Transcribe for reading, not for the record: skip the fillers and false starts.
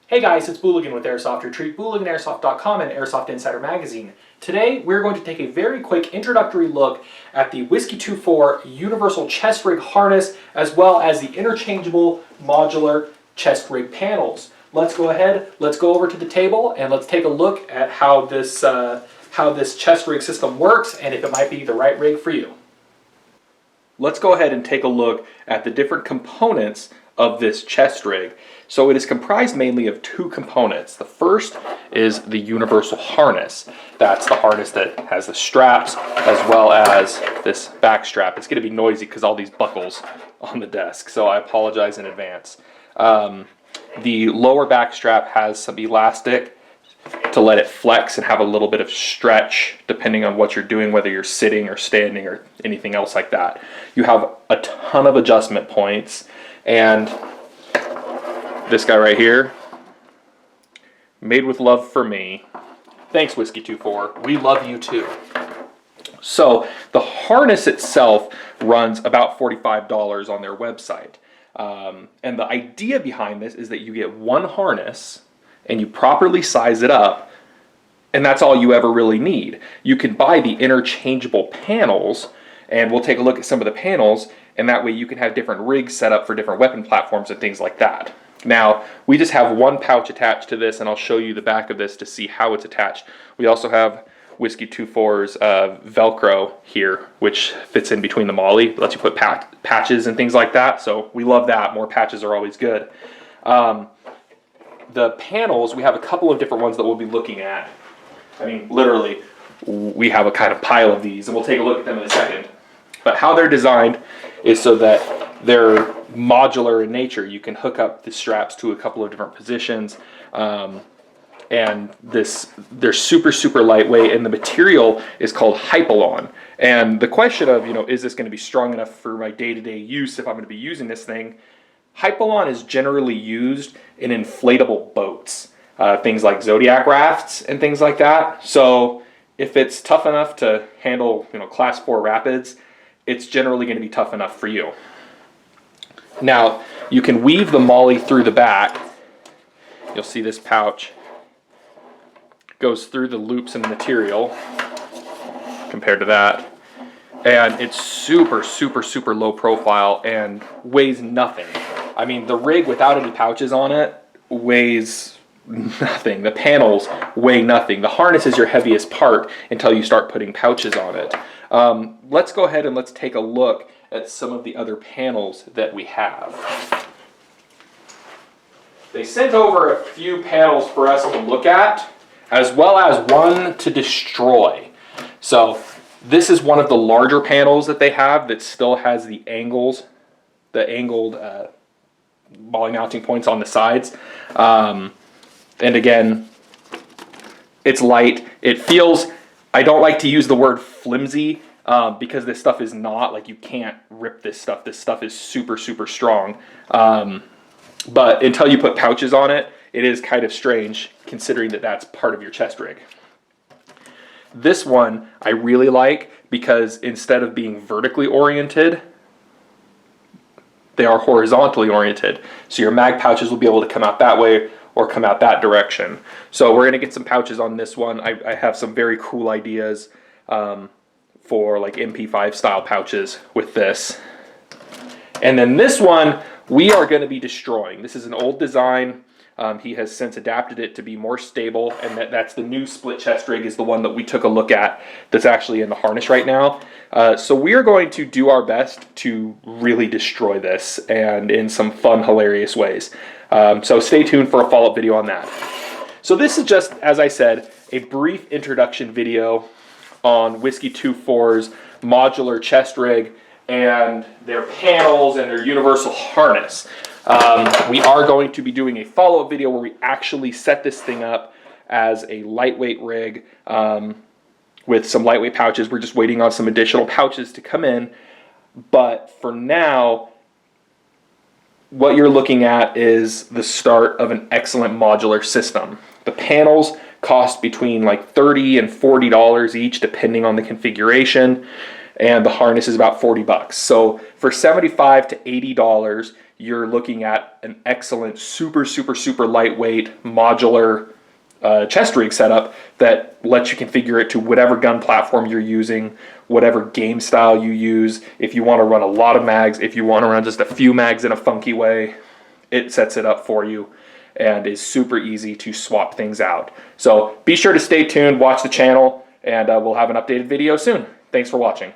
Hey guys, it's Booligan with Airsoft Retreat, BooliganAirsoft.com and Airsoft Insider Magazine. Today we're going to take a very quick introductory look at the WhiskeyTwoFour universal chest rig harness as well as the interchangeable modular chest rig panels. Let's go ahead, let's go over to the table and let's take a look at how this chest rig system works and if it might be the right rig for you. Let's go ahead and take a look at the different components of this chest rig. So it is comprised mainly of two components. The first is the universal harness. That's the harness that has the straps as well as this back strap. It's going to be noisy because all these buckles on the desk, so I apologize in advance. The lower back strap has some elastic to let it flex and have a little bit of stretch depending on what you're doing, whether you're sitting or standing or anything else like that. You have a ton of adjustment points, and this guy right here, made with love for me. Thanks, WhiskeyTwoFour. We love you too. So the harness itself runs about $45 on their website. And the idea behind this is that you get one harness and you properly size it up, and that's all you ever really need. You can buy the interchangeable panels, and we'll take a look at some of the panels, and that way you can have different rigs set up for different weapon platforms and things like that. Now, we just have one pouch attached to this, and I'll show you the back of this to see how it's attached. We also have WhiskeyTwoFour's Velcro here, which fits in between the MOLLE, lets you put patches and things like that, so we love that. More patches are always good. The panels, we have a couple of different ones that we'll be looking at. I mean, literally, we have a kind of pile of these, and we'll take a look at them in a second. But how they're designed is so that they're modular in nature. You can hook up the straps to a couple of different positions, and they're super lightweight, and the material is called Hypalon. And the question of, is this going to be strong enough for my day-to-day use if I'm going to be using this thing? Hypalon is generally used in inflatable boats, things like Zodiac rafts and things like that. So if it's tough enough to handle, class 4 rapids, it's generally going to be tough enough for you. Now, you can weave the MOLLE through the back. You'll see this pouch goes through the loops in the material compared to that. And it's super low profile and weighs nothing. I mean, the rig without any pouches on it weighs nothing. The panels weigh nothing. The harness is your heaviest part until you start putting pouches on it. Let's go ahead and let's take a look at some of the other panels that we have. They sent over a few panels for us to look at, as well as one to destroy. So this is one of the larger panels that they have that still has the angled volley mounting points on the sides. And again, it's light. It feels, I don't like to use the word flimsy because this stuff is not, like, you can't rip this stuff. This stuff is super strong. But until you put pouches on it, it is kind of strange considering that that's part of your chest rig. This one I really like because instead of being vertically oriented, they are horizontally oriented. So your mag pouches will be able to come out that way or come out that direction. So we're gonna get some pouches on this one. I have some very cool ideas for like MP5 style pouches with this. And then this one, we are gonna be destroying. This is an old design. He has since adapted it to be more stable, and that's the new split chest rig is the one that we took a look at that's actually in the harness right now. So we are going to do our best to really destroy this, and in some fun, hilarious ways. So stay tuned for a follow-up video on that. So this is just, as I said, a brief introduction video on WhiskeyTwoFour's modular chest rig and their panels and their universal harness. We are going to be doing a follow-up video where we actually set this thing up as a lightweight rig with some lightweight pouches. We're just waiting on some additional pouches to come in. But for now, what you're looking at is the start of an excellent modular system. The panels cost between like $30 and $40 each, depending on the configuration. And the harness is about $40. So for $75 to $80, you're looking at an excellent, super, super, super lightweight, modular chest rig setup that lets you configure it to whatever gun platform you're using, whatever game style you use. If you want to run a lot of mags, if you want to run just a few mags in a funky way, it sets it up for you and is super easy to swap things out. So be sure to stay tuned, watch the channel, and we'll have an updated video soon. Thanks for watching.